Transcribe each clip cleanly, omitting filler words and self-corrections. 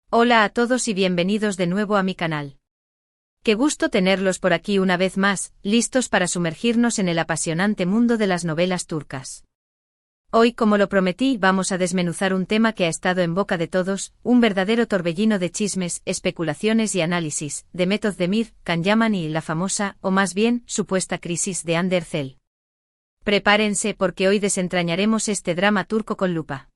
Hola a todos y bienvenidos de nuevo a mi canal. Qué gusto tenerlos por aquí una vez más, listos para sumergirnos en el apasionante mundo de las novelas turcas. Hoy, como lo prometí, vamos a desmenuzar un tema que ha estado en boca de todos, un verdadero torbellino de chismes, especulaciones y análisis, de Demet Özdemir, Can Yaman y la famosa, o más bien, supuesta crisis de Hande Erçel. Prepárense porque hoy desentrañaremos este drama turco con lupa.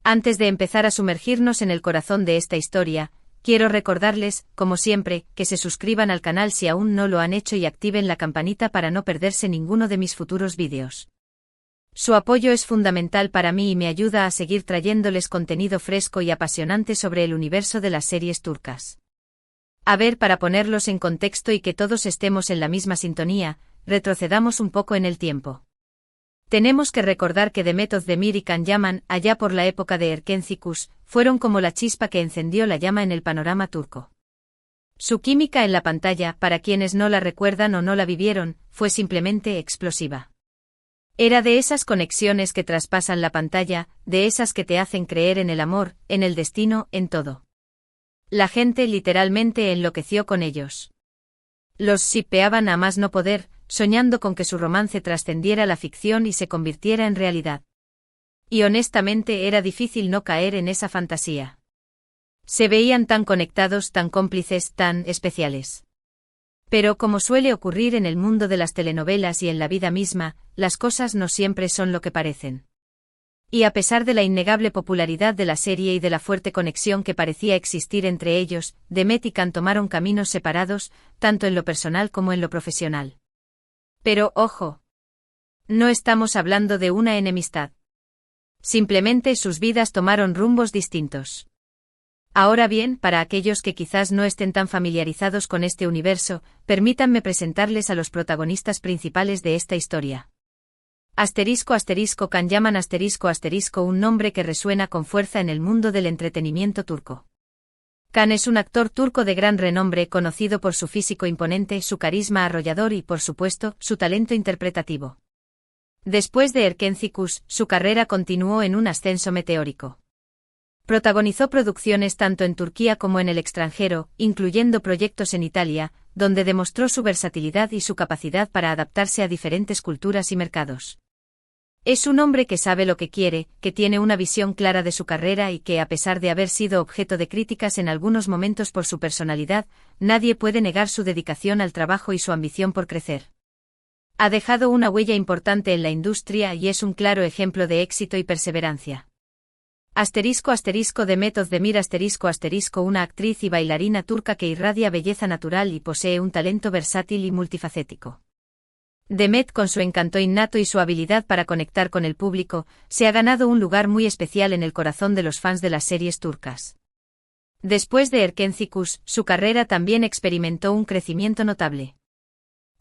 Antes de empezar a sumergirnos en el corazón de esta historia, quiero recordarles, como siempre, que se suscriban al canal si aún no lo han hecho y activen la campanita para no perderse ninguno de mis futuros vídeos. Su apoyo es fundamental para mí y me ayuda a seguir trayéndoles contenido fresco y apasionante sobre el universo de las series turcas. A ver, para ponerlos en contexto y que todos estemos en la misma sintonía, retrocedamos un poco en el tiempo. Tenemos que recordar que Demet Özdemir y Can Yaman, allá por la época de Erkencikus, fueron como la chispa que encendió la llama en el panorama turco. Su química en la pantalla, para quienes no la recuerdan o no la vivieron, fue simplemente explosiva. Era de esas conexiones que traspasan la pantalla, de esas que te hacen creer en el amor, en el destino, en todo. La gente literalmente enloqueció con ellos. Los shippeaban a más no poder, soñando con que su romance trascendiera la ficción y se convirtiera en realidad. Y honestamente era difícil no caer en esa fantasía. Se veían tan conectados, tan cómplices, tan especiales. Pero como suele ocurrir en el mundo de las telenovelas y en la vida misma, las cosas no siempre son lo que parecen. Y a pesar de la innegable popularidad de la serie y de la fuerte conexión que parecía existir entre ellos, Demet y Can tomaron caminos separados, tanto en lo personal como en lo profesional. Pero, ojo. No estamos hablando de una enemistad. Simplemente sus vidas tomaron rumbos distintos. Ahora bien, para aquellos que quizás no estén tan familiarizados con este universo, permítanme presentarles a los protagonistas principales de esta historia. Can Yaman un nombre que resuena con fuerza en el mundo del entretenimiento turco. Can es un actor turco de gran renombre conocido por su físico imponente, su carisma arrollador y, por supuesto, su talento interpretativo. Después de Erkencikus, su carrera continuó en un ascenso meteórico. Protagonizó producciones tanto en Turquía como en el extranjero, incluyendo proyectos en Italia, donde demostró su versatilidad y su capacidad para adaptarse a diferentes culturas y mercados. Es un hombre que sabe lo que quiere, que tiene una visión clara de su carrera y que, a pesar de haber sido objeto de críticas en algunos momentos por su personalidad, nadie puede negar su dedicación al trabajo y su ambición por crecer. Ha dejado una huella importante en la industria y es un claro ejemplo de éxito y perseverancia. Demet Özdemir una actriz y bailarina turca que irradia belleza natural y posee un talento versátil y multifacético. Demet, con su encanto innato y su habilidad para conectar con el público, se ha ganado un lugar muy especial en el corazón de los fans de las series turcas. Después de Erkencikus, su carrera también experimentó un crecimiento notable.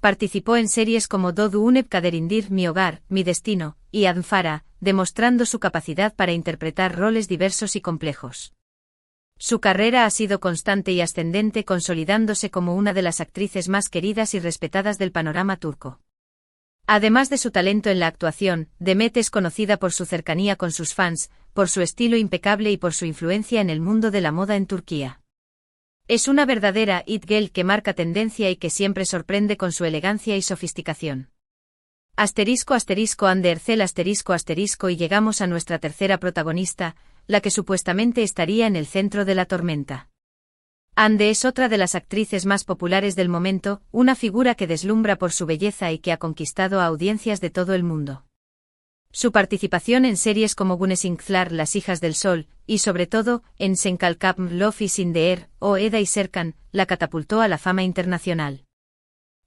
Participó en series como Doğu Unep Kaderindir, Mi Hogar, Mi Destino, y Adnfara, demostrando su capacidad para interpretar roles diversos y complejos. Su carrera ha sido constante y ascendente, consolidándose como una de las actrices más queridas y respetadas del panorama turco. Además de su talento en la actuación, Demet es conocida por su cercanía con sus fans, por su estilo impecable y por su influencia en el mundo de la moda en Turquía. Es una verdadera it girl que marca tendencia y que siempre sorprende con su elegancia y sofisticación. Hande Erçel y llegamos a nuestra tercera protagonista, la que supuestamente estaría en el centro de la tormenta. Hande es otra de las actrices más populares del momento, una figura que deslumbra por su belleza y que ha conquistado a audiencias de todo el mundo. Su participación en series como Güneşler, Las Hijas del Sol, y sobre todo, en Sen Kalkam, Love is in the Air, o Eda y Serkan, la catapultó a la fama internacional.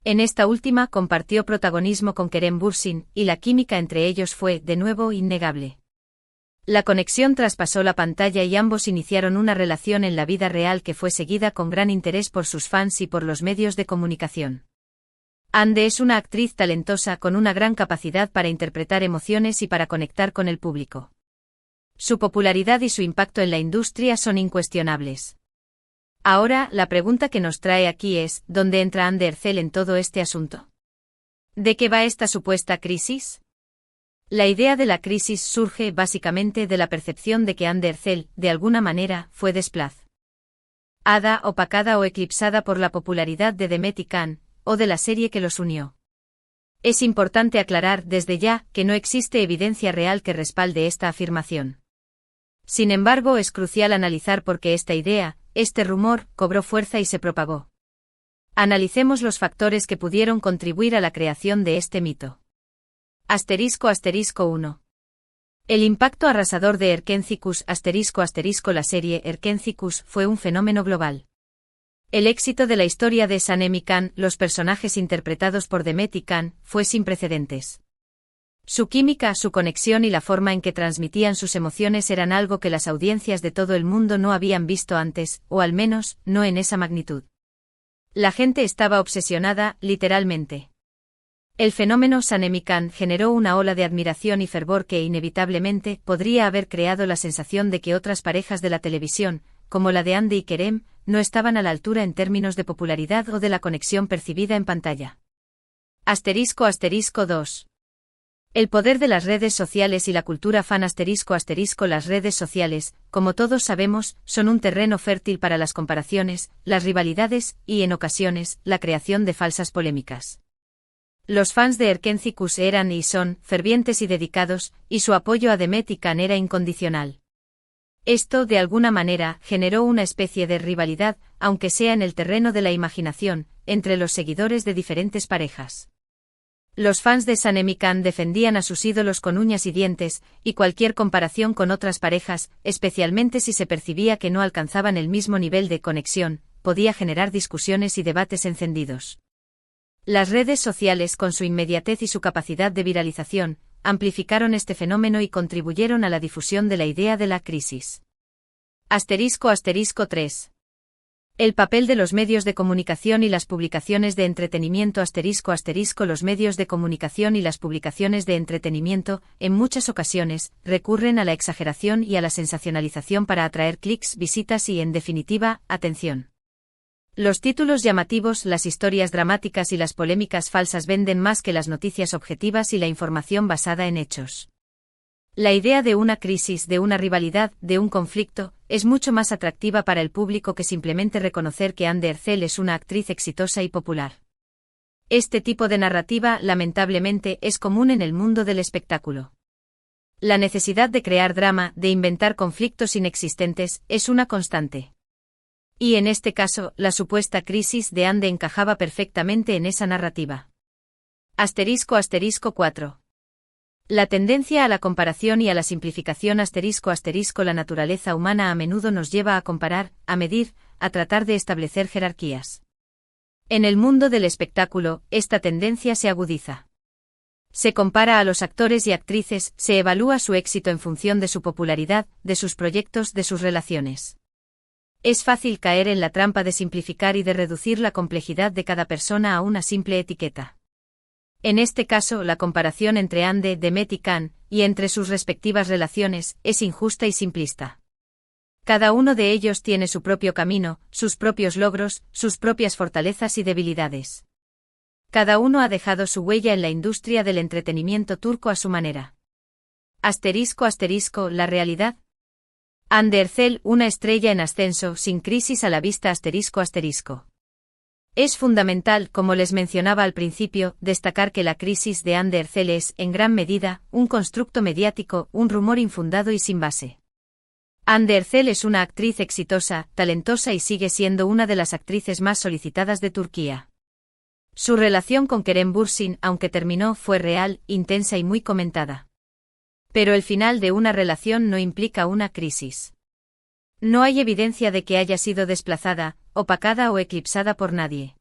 En esta última compartió protagonismo con Kerem Bürsin, y la química entre ellos fue, de nuevo, innegable. La conexión traspasó la pantalla y ambos iniciaron una relación en la vida real que fue seguida con gran interés por sus fans y por los medios de comunicación. Hande es una actriz talentosa con una gran capacidad para interpretar emociones y para conectar con el público. Su popularidad y su impacto en la industria son incuestionables. Ahora, la pregunta que nos trae aquí es, ¿dónde entra Hande Erçel en todo este asunto? ¿De qué va esta supuesta crisis? La idea de la crisis surge básicamente de la percepción de que Hande Erçel, de alguna manera, fue desplaz. Ada opacada o eclipsada por la popularidad de Demet y Can, o de la serie que los unió. Es importante aclarar desde ya que no existe evidencia real que respalde esta afirmación. Sin embargo, es crucial analizar por qué esta idea, este rumor, cobró fuerza y se propagó. Analicemos los factores que pudieron contribuir a la creación de este mito. **1. El impacto arrasador de Erkencycus **. La serie Erkencycus fue un fenómeno global. El éxito de la historia de Sanem y Can, los personajes interpretados por Demet y Can, fue sin precedentes. Su química, su conexión y la forma en que transmitían sus emociones eran algo que las audiencias de todo el mundo no habían visto antes, o al menos, no en esa magnitud. La gente estaba obsesionada, literalmente. El fenómeno Sanem y Can generó una ola de admiración y fervor que inevitablemente podría haber creado la sensación de que otras parejas de la televisión, como la de Hande y Kerem, no estaban a la altura en términos de popularidad o de la conexión percibida en pantalla. *2. El poder de las redes sociales y la cultura fan **. Las redes sociales, como todos sabemos, son un terreno fértil para las comparaciones, las rivalidades y, en ocasiones, la creación de falsas polémicas. Los fans de Erkencycus eran y son fervientes y dedicados, y su apoyo a Demet y Can era incondicional. Esto, de alguna manera, generó una especie de rivalidad, aunque sea en el terreno de la imaginación, entre los seguidores de diferentes parejas. Los fans de Sanem y Can defendían a sus ídolos con uñas y dientes, y cualquier comparación con otras parejas, especialmente si se percibía que no alcanzaban el mismo nivel de conexión, podía generar discusiones y debates encendidos. Las redes sociales, con su inmediatez y su capacidad de viralización, amplificaron este fenómeno y contribuyeron a la difusión de la idea de la crisis. *3. El papel de los medios de comunicación y las publicaciones de entretenimiento *. Los medios de comunicación y las publicaciones de entretenimiento, en muchas ocasiones, recurren a la exageración y a la sensacionalización para atraer clics, visitas y, en definitiva, atención. Los títulos llamativos, las historias dramáticas y las polémicas falsas venden más que las noticias objetivas y la información basada en hechos. La idea de una crisis, de una rivalidad, de un conflicto, es mucho más atractiva para el público que simplemente reconocer que Hande Erçel es una actriz exitosa y popular. Este tipo de narrativa, lamentablemente, es común en el mundo del espectáculo. La necesidad de crear drama, de inventar conflictos inexistentes, es una constante. Y en este caso, la supuesta crisis de Hande encajaba perfectamente en esa narrativa. *4. La tendencia a la comparación y a la simplificación *. La naturaleza humana a menudo nos lleva a comparar, a medir, a tratar de establecer jerarquías. En el mundo del espectáculo, esta tendencia se agudiza. Se compara a los actores y actrices, se evalúa su éxito en función de su popularidad, de sus proyectos, de sus relaciones. Es fácil caer en la trampa de simplificar y de reducir la complejidad de cada persona a una simple etiqueta. En este caso, la comparación entre Hande, Demet y Can, y entre sus respectivas relaciones, es injusta y simplista. Cada uno de ellos tiene su propio camino, sus propios logros, sus propias fortalezas y debilidades. Cada uno ha dejado su huella en la industria del entretenimiento turco a su manera. La realidad. Hande Erçel, una estrella en ascenso, sin crisis a la vista *. Es fundamental, como les mencionaba al principio, destacar que la crisis de Hande Erçel es, en gran medida, un constructo mediático, un rumor infundado y sin base. Hande Erçel es una actriz exitosa, talentosa y sigue siendo una de las actrices más solicitadas de Turquía. Su relación con Kerem Bürsin, aunque terminó, fue real, intensa y muy comentada. Pero el final de una relación no implica una crisis. No hay evidencia de que haya sido desplazada, opacada o eclipsada por nadie.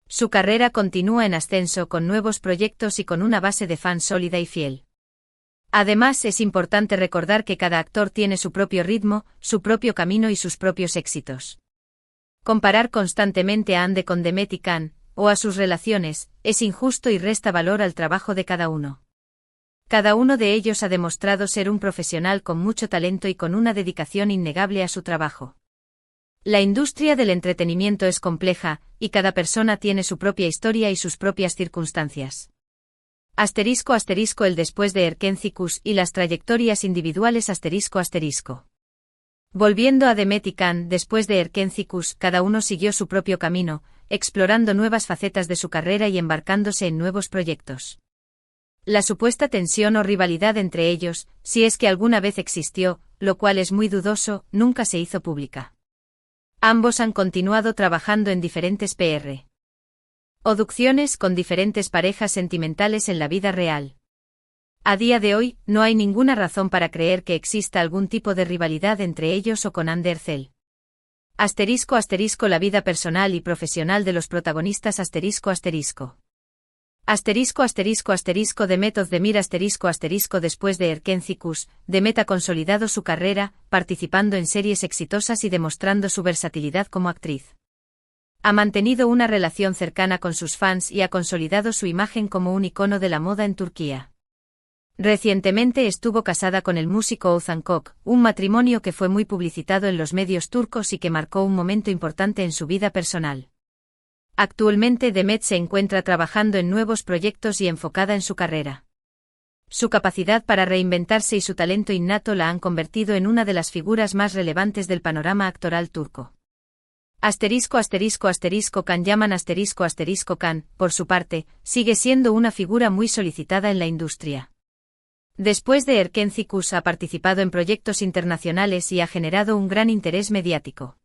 Su carrera continúa en ascenso con nuevos proyectos y con una base de fans sólida y fiel. Además, es importante recordar que cada actor tiene su propio ritmo, su propio camino y sus propios éxitos. Comparar constantemente a Hande con Demet y Can, o a sus relaciones, es injusto y resta valor al trabajo de cada uno. Cada uno de ellos ha demostrado ser un profesional con mucho talento y con una dedicación innegable a su trabajo. La industria del entretenimiento es compleja, y cada persona tiene su propia historia y sus propias circunstancias. **. El después de Erkencycus y las trayectorias individuales **. Volviendo a Demet y Can, después de Erkencikus, cada uno siguió su propio camino, explorando nuevas facetas de su carrera y embarcándose en nuevos proyectos. La supuesta tensión o rivalidad entre ellos, si es que alguna vez existió, lo cual es muy dudoso, nunca se hizo pública. Ambos han continuado trabajando en diferentes PR. Producciones con diferentes parejas sentimentales en la vida real. A día de hoy, no hay ninguna razón para creer que exista algún tipo de rivalidad entre ellos o con Andercel. *** La vida personal y profesional de los protagonistas ***. Demet Özdemir *** Después de Erkencikus, Demet ha consolidado su carrera, participando en series exitosas y demostrando su versatilidad como actriz. Ha mantenido una relación cercana con sus fans y ha consolidado su imagen como un icono de la moda en Turquía. Recientemente estuvo casada con el músico Oğuzhan Koç, un matrimonio que fue muy publicitado en los medios turcos y que marcó un momento importante en su vida personal. Actualmente Demet se encuentra trabajando en nuevos proyectos y enfocada en su carrera. Su capacidad para reinventarse y su talento innato la han convertido en una de las figuras más relevantes del panorama actoral turco. Can Yaman Can, por su parte, sigue siendo una figura muy solicitada en la industria. Después de Erkencikus ha participado en proyectos internacionales y ha generado un gran interés mediático.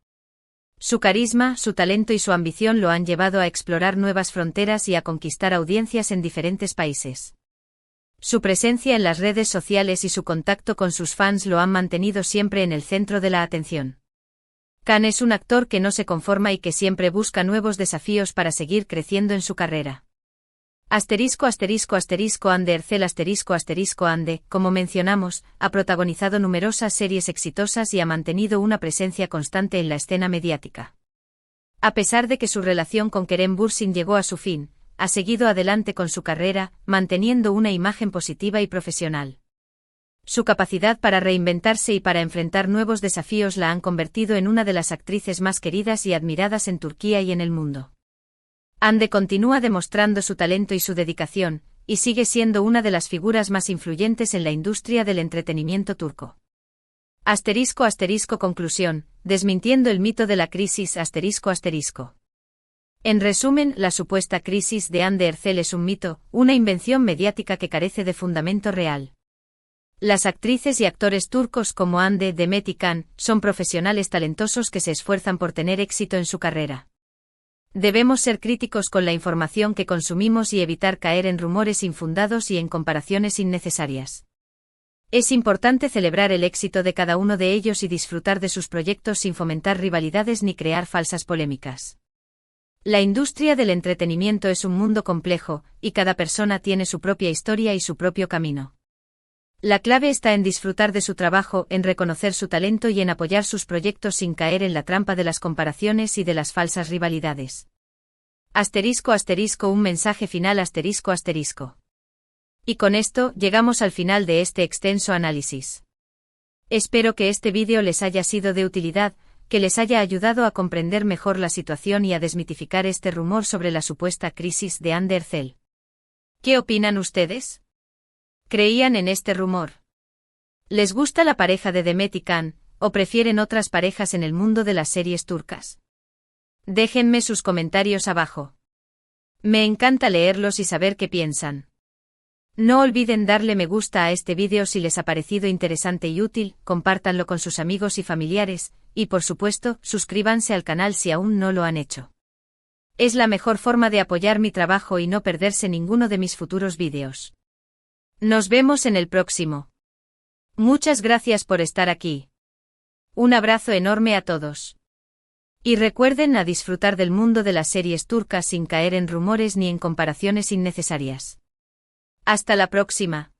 Su carisma, su talento y su ambición lo han llevado a explorar nuevas fronteras y a conquistar audiencias en diferentes países. Su presencia en las redes sociales y su contacto con sus fans lo han mantenido siempre en el centro de la atención. Can es un actor que no se conforma y que siempre busca nuevos desafíos para seguir creciendo en su carrera. Andercel Ande, como mencionamos, ha protagonizado numerosas series exitosas y ha mantenido una presencia constante en la escena mediática. A pesar de que su relación con Kerem Bürsin llegó a su fin, ha seguido adelante con su carrera, manteniendo una imagen positiva y profesional. Su capacidad para reinventarse y para enfrentar nuevos desafíos la han convertido en una de las actrices más queridas y admiradas en Turquía y en el mundo. Ande continúa demostrando su talento y su dedicación, y sigue siendo una de las figuras más influyentes en la industria del entretenimiento turco. Conclusión, desmintiendo el mito de la crisis En resumen, la supuesta crisis de Andercel es un mito, una invención mediática que carece de fundamento real. Las actrices y actores turcos como Hande, Demet y Can son profesionales talentosos que se esfuerzan por tener éxito en su carrera. Debemos ser críticos con la información que consumimos y evitar caer en rumores infundados y en comparaciones innecesarias. Es importante celebrar el éxito de cada uno de ellos y disfrutar de sus proyectos sin fomentar rivalidades ni crear falsas polémicas. La industria del entretenimiento es un mundo complejo, y cada persona tiene su propia historia y su propio camino. La clave está en disfrutar de su trabajo, en reconocer su talento y en apoyar sus proyectos sin caer en la trampa de las comparaciones y de las falsas rivalidades. Un mensaje final Y con esto, llegamos al final de este extenso análisis. Espero que este vídeo les haya sido de utilidad, que les haya ayudado a comprender mejor la situación y a desmitificar este rumor sobre la supuesta crisis de Andercel. ¿Qué opinan ustedes? ¿Creían en este rumor? ¿Les gusta la pareja de Demet y Can, o prefieren otras parejas en el mundo de las series turcas? Déjenme sus comentarios abajo. Me encanta leerlos y saber qué piensan. No olviden darle me gusta a este vídeo si les ha parecido interesante y útil, compártanlo con sus amigos y familiares, y por supuesto, suscríbanse al canal si aún no lo han hecho. Es la mejor forma de apoyar mi trabajo y no perderse ninguno de mis futuros vídeos. Nos vemos en el próximo. Muchas gracias por estar aquí. Un abrazo enorme a todos. Y recuerden a disfrutar del mundo de las series turcas sin caer en rumores ni en comparaciones innecesarias. Hasta la próxima.